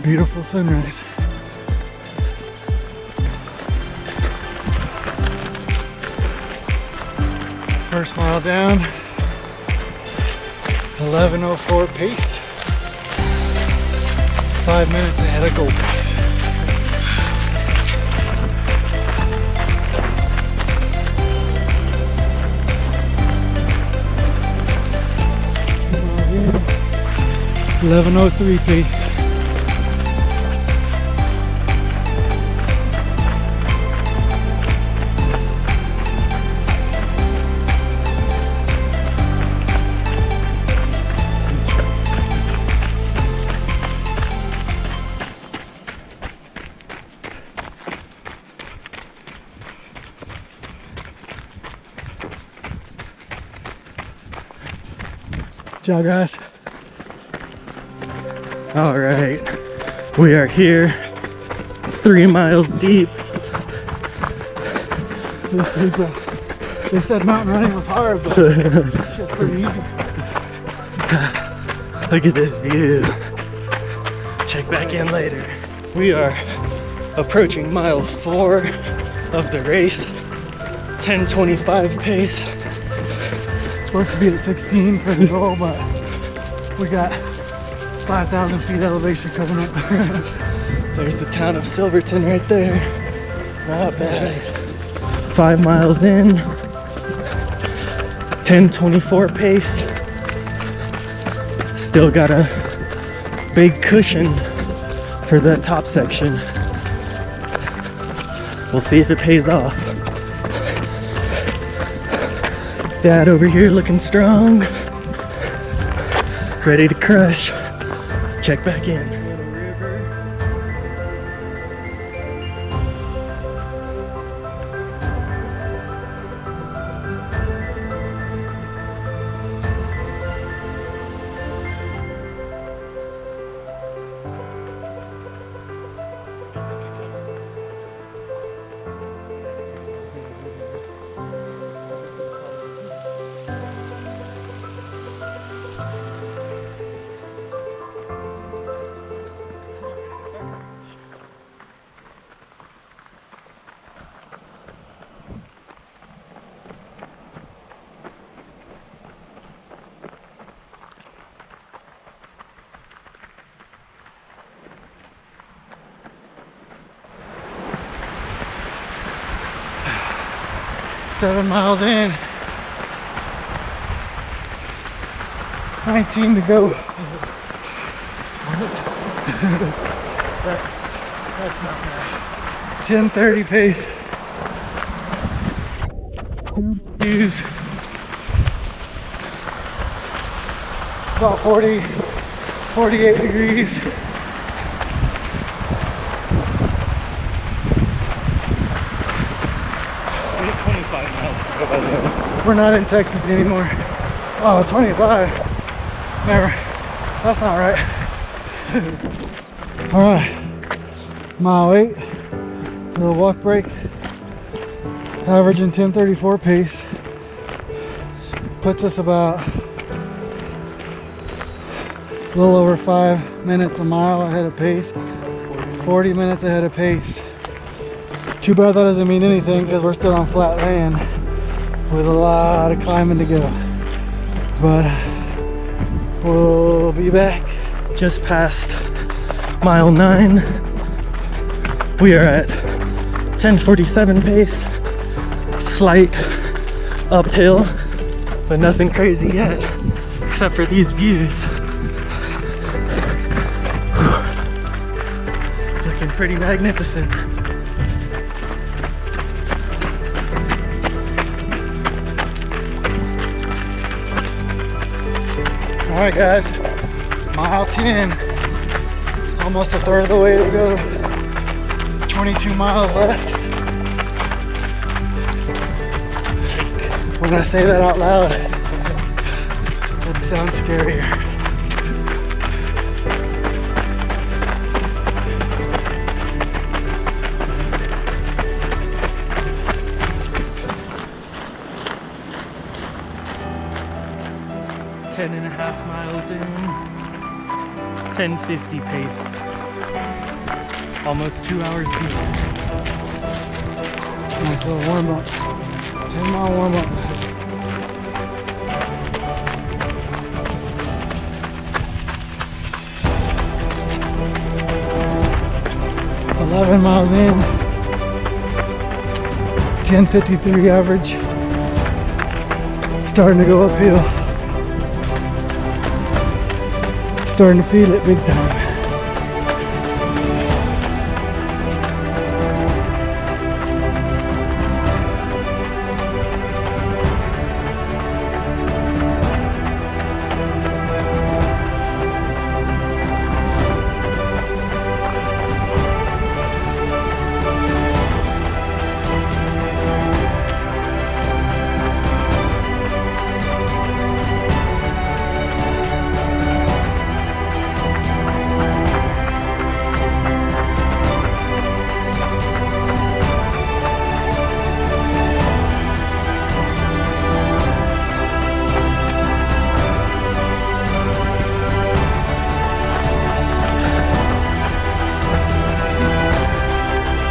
beautiful sunrise. First mile down, 11:04 pace. 5 minutes ahead of goal pace. Yeah. 11:03 pace. Ciao guys. All right, we are here, 3 miles deep. This is they said mountain running was hard, but shit's pretty easy. Look at this view. Check back in later. We are approaching mile 4 of the race. 10:25 pace. Supposed to be at 16 for the goal, but we got 5,000 feet elevation coming up. There's the town of Silverton right there. Not bad. 5 miles in. 10:24 pace. Still got a big cushion for that top section. We'll see if it pays off. Dad over here looking strong, ready to crush. Check back in. Seven miles in, 19 to go. That's not bad. 10:30 pace. Views. It's about 40, 48 degrees. We're not in Texas anymore. Oh, 25. Never. That's not right. All right. Mile 8. Little walk break. Averaging 10:34 pace. Puts us about a little over 5 minutes a mile ahead of pace. 40 minutes ahead of pace. Too bad that doesn't mean anything because we're still on flat land with a lot of climbing to go. But we'll be back. Just past mile 9. We are at 10:47 pace. Slight uphill, but nothing crazy yet, except for these views. Whew. Looking pretty magnificent. All right, guys, mile 10, almost a third of the way to go. 22 miles left. When I say that out loud, it sounds scarier. .5 miles in, 10:50 pace. Almost 2 hours deep. Nice little warm up. 10-mile warm up. "11 miles in, 10:53 average. Starting to go uphill. Starting to feel it big time.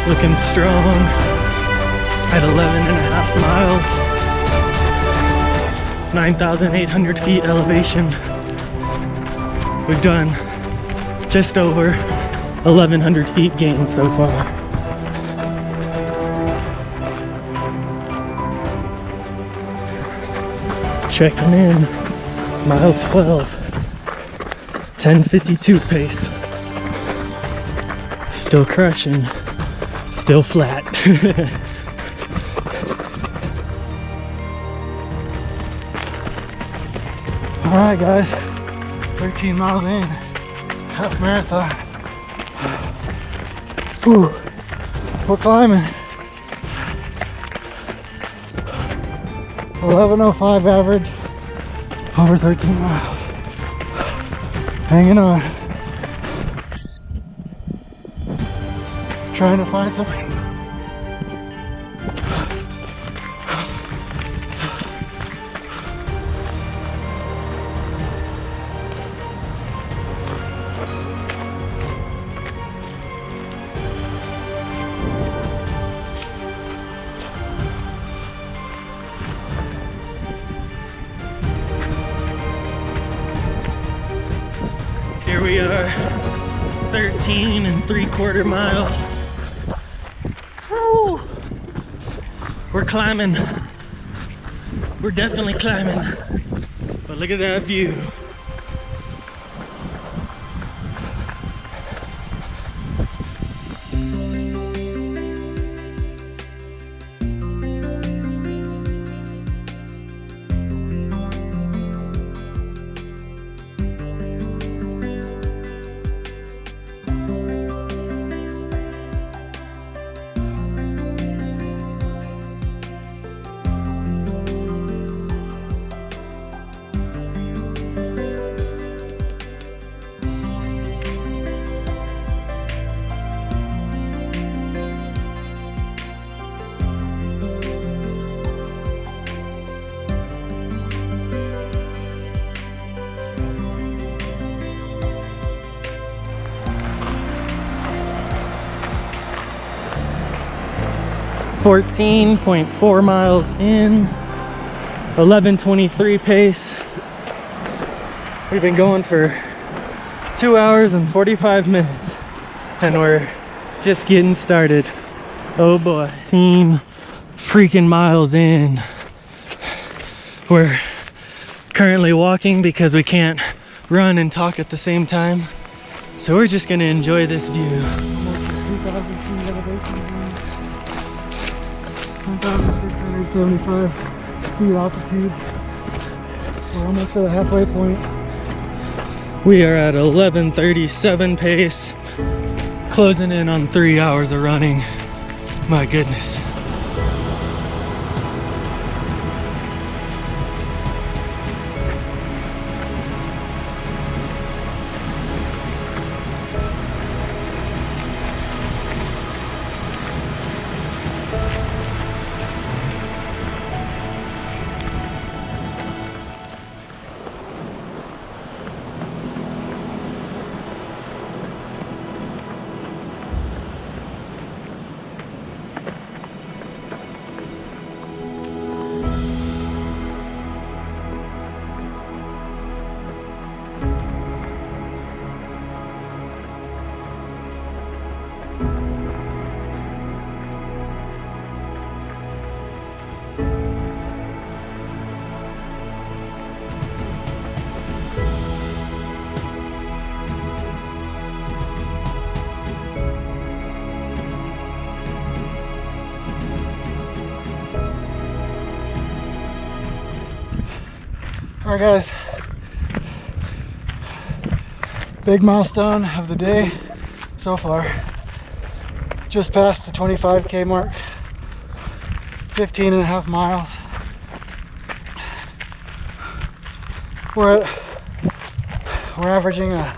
Looking strong at 11.5 miles, 9,800 feet elevation. We've done just over 1,100 feet gained so far. Checking in, mile 12, 10:52 pace. Still crushing. Still flat. All right, guys, 13 miles in, half marathon. Ooh, we're climbing. 11:05 average, over 13 miles. Hanging on. Trying to find something. Here we are, 13 3/4 miles. Woo. We're climbing. We're definitely climbing. But look at that view. .4 miles in, 11:23 pace. We've been going for 2 hours and 45 minutes and we're just getting started. Oh boy. 13 freaking miles in. We're currently walking because we can't run and talk at the same time. So we're just gonna enjoy this view. Almost 2,000 feet elevation. 1,675 feet altitude. We're almost to the halfway point. We are at 11:37 pace, closing in on 3 hours of running. My goodness. All right, guys. Big milestone of the day so far. Just past the 25K mark. 15.5 miles. We're averaging a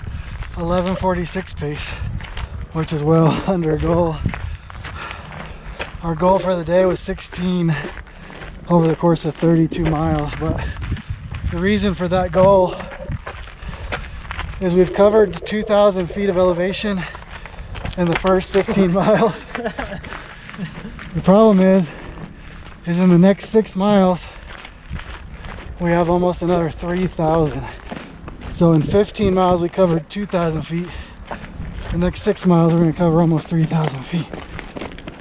11:46 pace, which is well under goal. Our goal for the day was 16 over the course of 32 miles, but the reason for that goal is we've covered 2,000 feet of elevation in the first 15 miles. The problem is in the next 6 miles, we have almost another 3,000. So in 15 miles, we covered 2,000 feet. The next 6 miles, we're gonna cover almost 3,000 feet.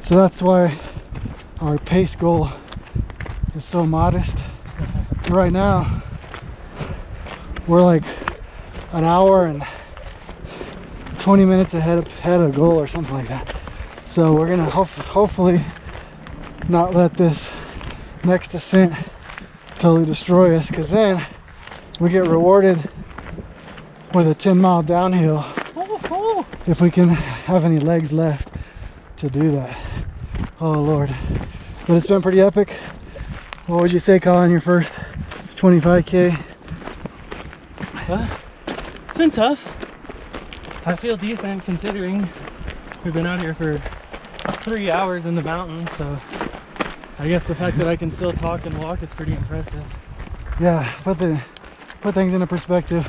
So that's why our pace goal is so modest. Right now, we're like an hour and 20 minutes ahead of goal or something like that. So we're gonna hopefully not let this next ascent totally destroy us, because then we get rewarded with a 10-mile downhill if we can have any legs left to do that. Oh Lord. But it's been pretty epic. What would you say, Colin, your first 25K? It's been tough. I feel decent considering we've been out here for 3 hours in the mountains, so I guess the fact that I can still talk and walk is pretty impressive. Yeah, put things into perspective.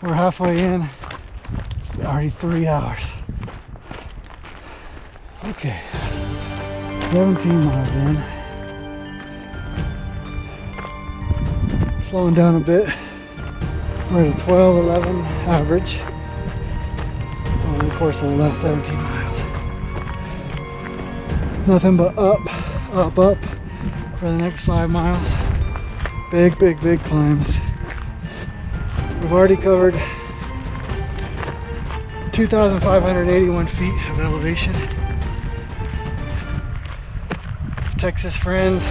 We're halfway in, already 3 hours. Okay, 17 miles in. Slowing down a bit. We're at a 12:11 average over the course of the last 17 miles. Nothing but up for the next 5 miles. Big climbs. We've already covered 2,581 feet of elevation. Texas friends,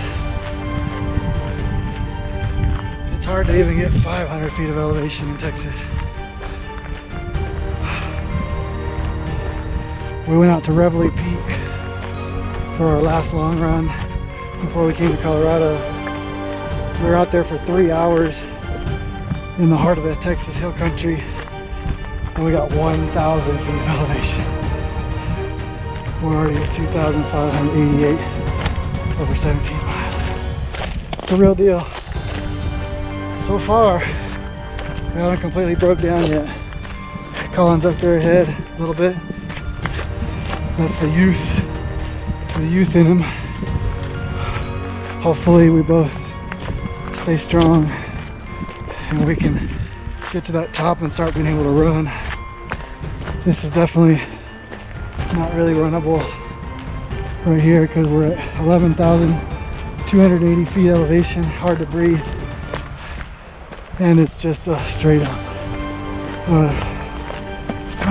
it's hard to even get 500 feet of elevation in Texas. We went out to Reveille Peak for our last long run before we came to Colorado. We were out there for 3 hours in the heart of the Texas hill country, and we got 1,000 feet of elevation. We're already at 2,588 over 17 miles. It's a real deal. So far, we haven't completely broke down yet. Colin's up there ahead a little bit. That's the youth in him. Hopefully we both stay strong and we can get to that top and start being able to run. This is definitely not really runnable right here because we're at 11,280 feet elevation, hard to breathe, and it's just straight up. All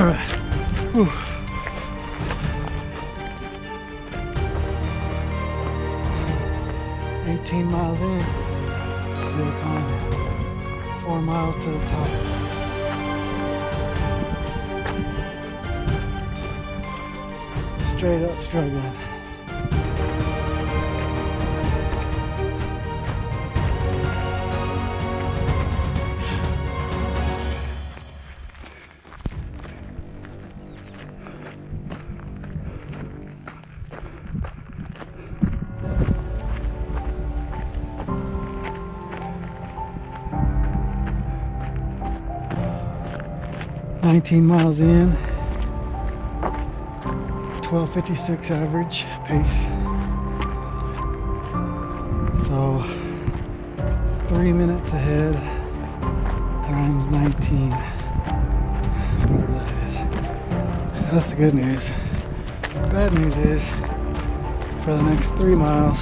right. Whew. Miles in, still climbing. 4 miles to the top. Straight up struggling. $19 miles in, 12:56 average pace. So 3 minutes ahead times 19, whatever that is. That's the good news. Bad news is for the next 3 miles,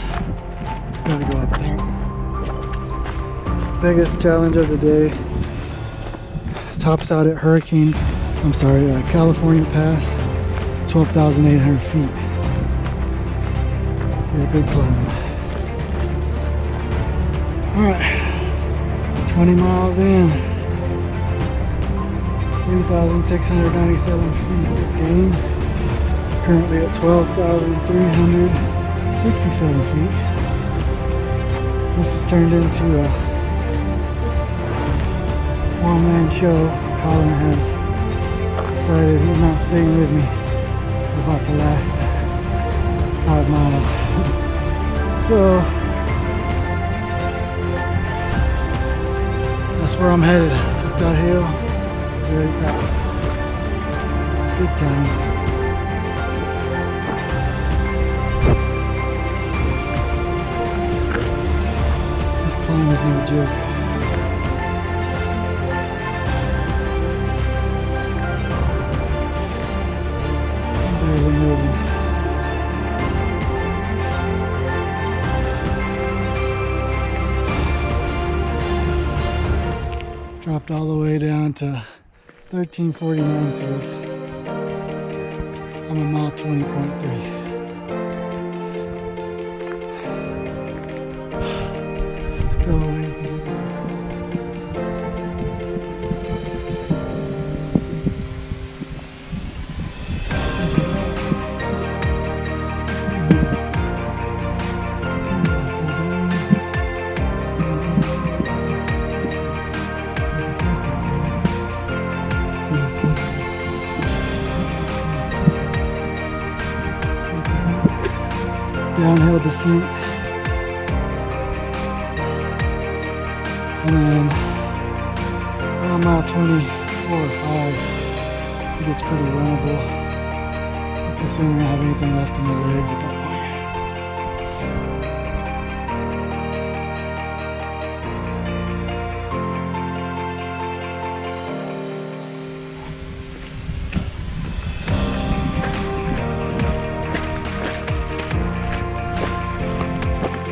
gotta go up there. Biggest challenge of the day. Tops out at California Pass, 12,800 feet. Yeah, big climb. All right, 20 miles in. 3,697 feet of gain. Currently at 12,367 feet. This has turned into a one-man show. Colin has decided he's not staying with me for about the last 5 miles. So that's where I'm headed, up that hill, very top. Good times. This climb is no joke. I'm barely moving. Dropped all the way down to 13:49 pace. I'm a mile 20.3. Still a ways to go. Downhill descent, and then around mile 24 or 5 it gets pretty runnable. Let's assume I don't have anything left in my legs at that point.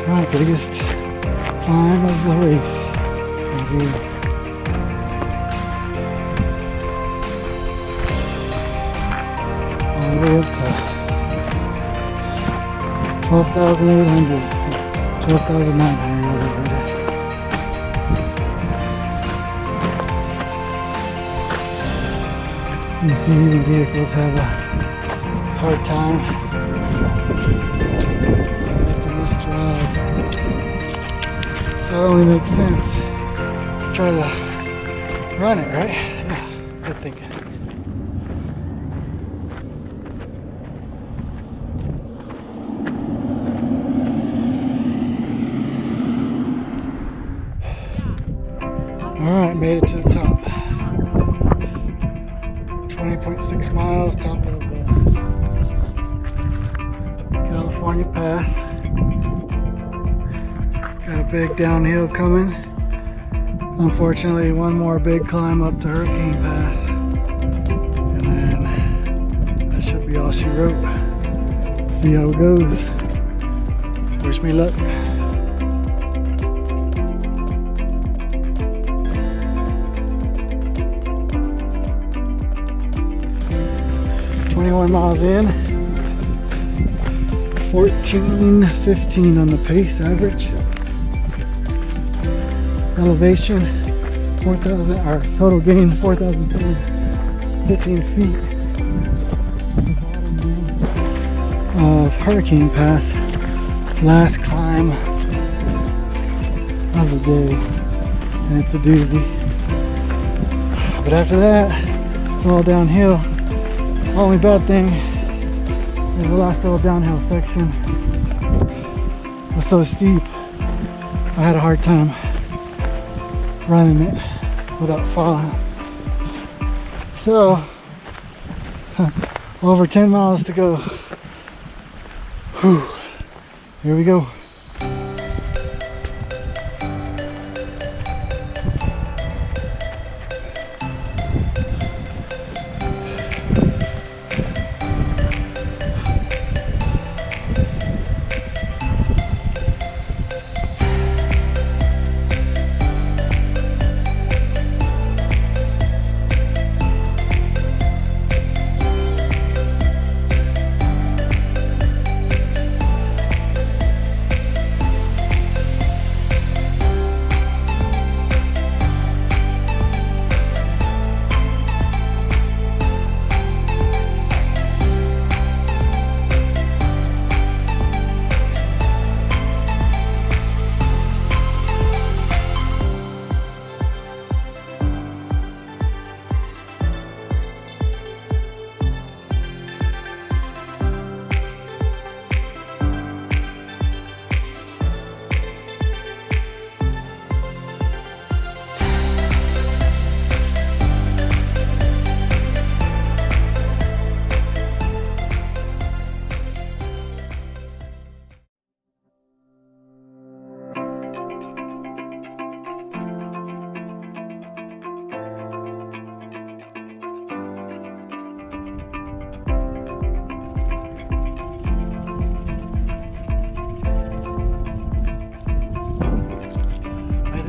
Alright, biggest climb of the race. Right here. All the way up to 12,800, 12,900 whatever it is. You see, even vehicles have a hard time making this drive. So it only makes sense to try to run it, right? Yeah, good thinking. Alright, made it to the top. 20.6 miles, top of California Pass. Got a big downhill coming. Unfortunately, one more big climb up to Hurricane Pass. And then that should be all she wrote. See how it goes. Wish me luck. Miles in, 14:15 on the pace average. Elevation 4,000, or total gain 4,015 feet. Of Hurricane Pass, last climb of the day, and it's a doozy. But after that, it's all downhill. Only bad thing is the last little downhill section was so steep. I had a hard time running it without falling. So, over 10 miles to go. Whew. Here we go.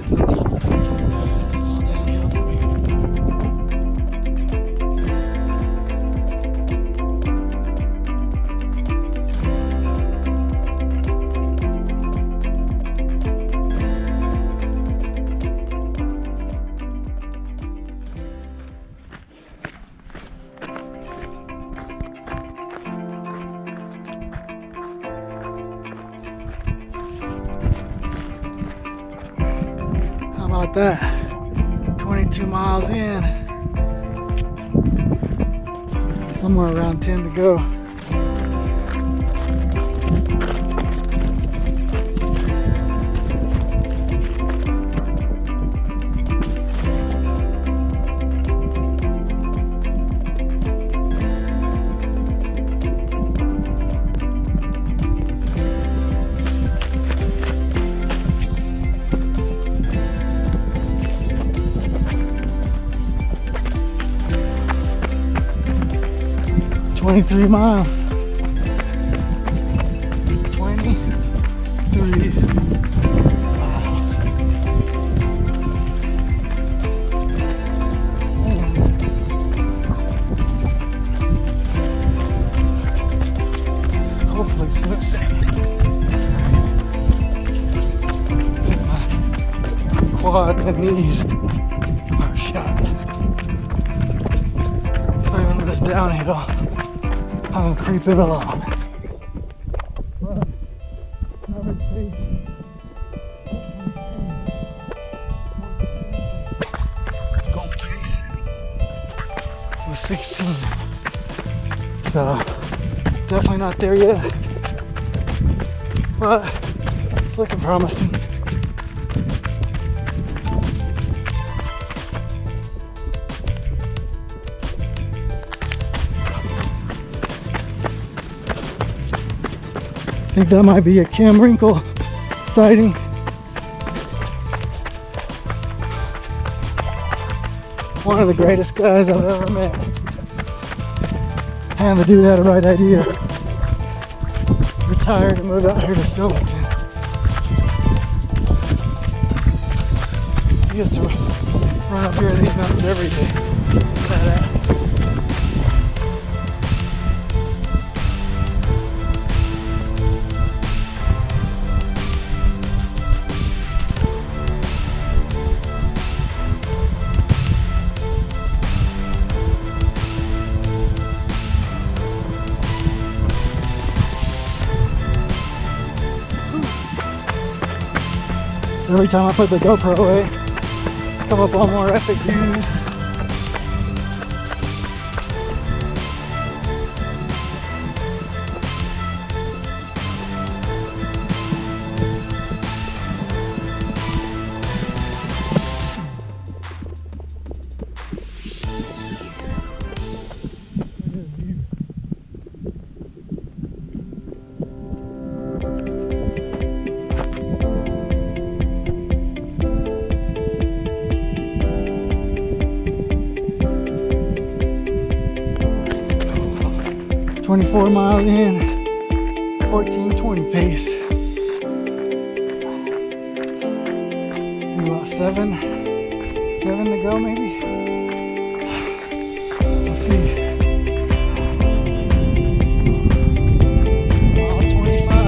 It's all downhill from here. How about that? 22 miles in. Somewhere around 10 to go. Three miles. 23 miles. Hopefully it's good. I think my quads and knees are shot. So even with this downhill, I'm creeping along. Average pace was 16. So definitely not there yet, but it's looking promising. I think that might be a Cam Wrinkle sighting. One of the greatest guys I've ever met. And the dude had a right idea. Retired and moved out here to Silverton. He used to run up here in these mountains every day. Badass. Every time I put the GoPro away, come up on more epic views. .24 miles in, 14:20 pace. About seven to go maybe. Let's see. Mile 25.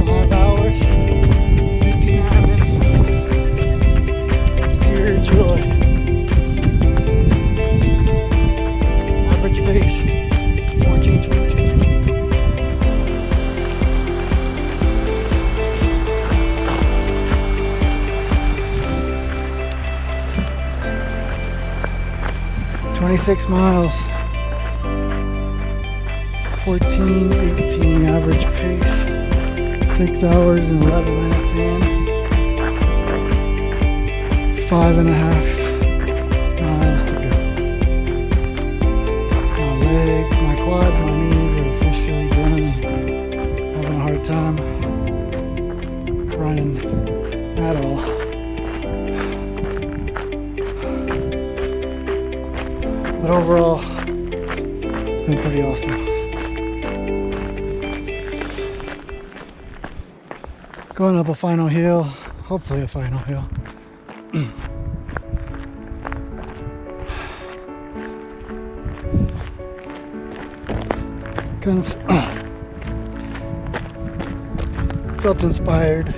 5 hours, 59 minutes. Pure joy. Average pace, 14:22. 26 miles, 14:18 average pace, 6 hours and 11 minutes in, 5.5 miles to go. My legs, my quads, my knees are officially done. Having a hard time running at all. But overall, it's been pretty awesome. Going up a final hill, hopefully a final hill. Kind of felt inspired.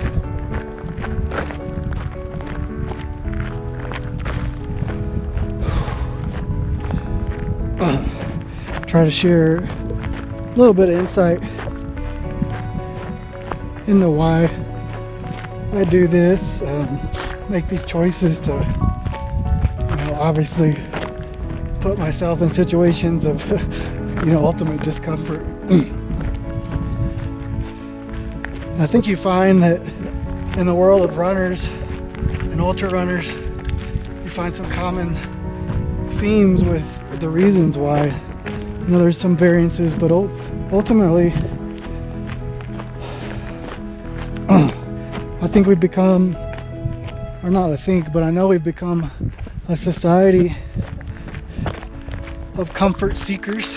Try to share a little bit of insight into why I do this, make these choices to, obviously put myself in situations of, ultimate discomfort. And I think you find that in the world of runners and ultra runners, you find some common themes with the reasons why. There's some variances, but ultimately, I think we've become, or not I think, but I know we've become a society of comfort seekers.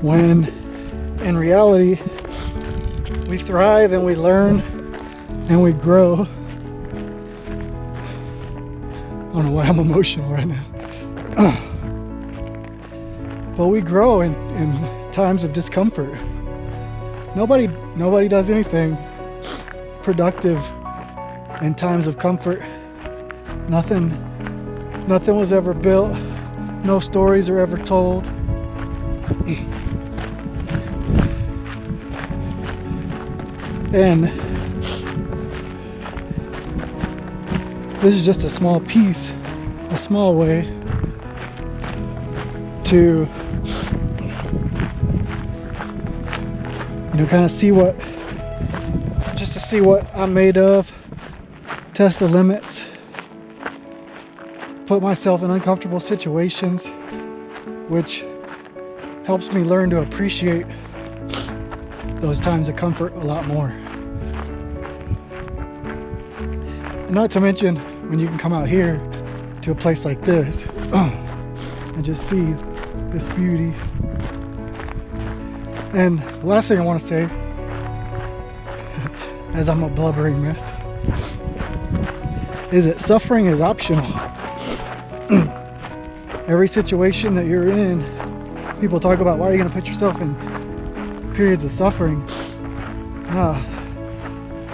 When in reality, we thrive and we learn and we grow. I don't know why I'm emotional right now. But we grow in times of discomfort. Nobody does anything productive in times of comfort. Nothing was ever built. No stories are ever told. And this is just a small piece, a small way to kind of see what I'm made of, test the limits, put myself in uncomfortable situations, which helps me learn to appreciate those times of comfort a lot more. And not to mention when you can come out here to a place like this and just see this beauty. And the last thing I want to say, as I'm a blubbering mess, is that suffering is optional. Every situation that you're in, people talk about, why are you going to put yourself in periods of suffering?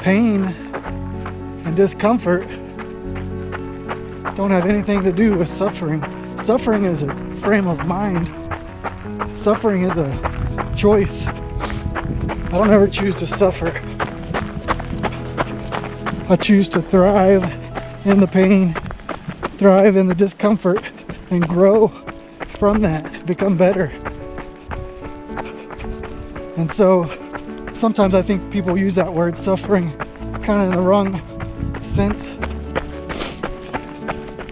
Pain and discomfort don't have anything to do with suffering. Suffering is a frame of mind. Suffering is a choice. I don't ever choose to suffer. I choose to thrive in the pain, thrive in the discomfort, and grow from that, become better. And so sometimes I think people use that word suffering kind of in the wrong sense.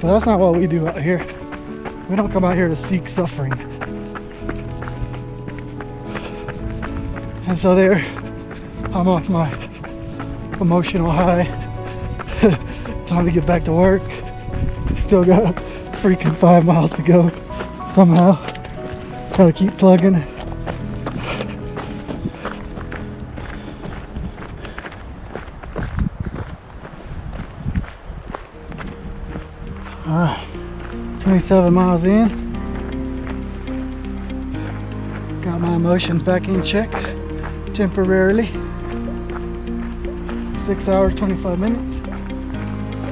But that's not what we do out here. We don't come out here to seek suffering. And so there, I'm off my emotional high. Time to get back to work. Still got freaking 5 miles to go somehow. Gotta keep plugging. Alright, 27 miles in. Got my emotions back in check temporarily. 6 hours, 25 minutes.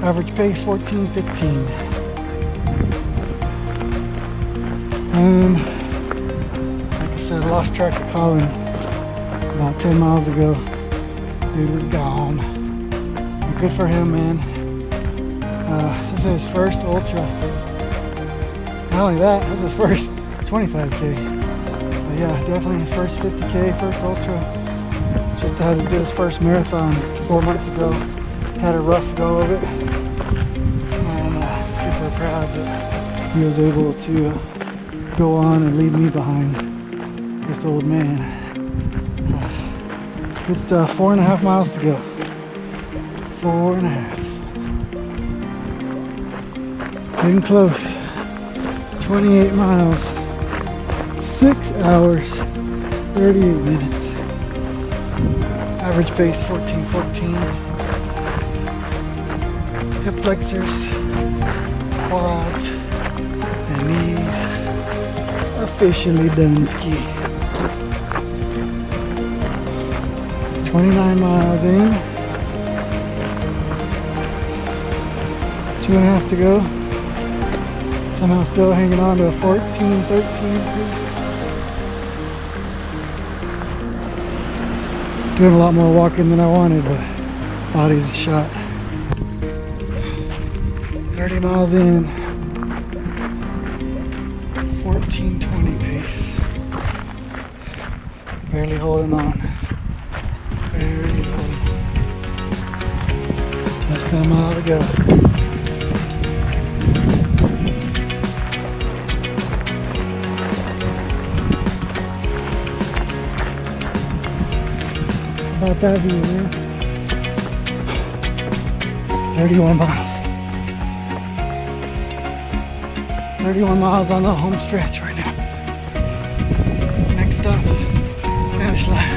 Average pace 14:15. Like I said, I lost track of Colin about 10 miles ago. Dude was gone. But good for him, man. This is his first ultra. Not only that, this is his first 25K. But yeah, definitely his first 50K, first ultra. Just did his first marathon 4 months ago. Had a rough go of it. And super proud that he was able to go on and leave me behind. This old man. Good stuff. 4.5 miles to go. 4.5. Getting close. 28 miles. 6 hours, 38 minutes. Average pace 14:14. Hip flexors, quads, and knees officially done ski. 29 miles in. 2.5 to go. Somehow still hanging on to a 14:13 pace. Doing a lot more walking than I wanted, but body's shot. 30 miles in. 14:20 pace. Barely holding on. Barely holding on. Less than a mile to go. About that view, man. 31 miles. 31 miles on the home stretch right now. Next stop, finish line.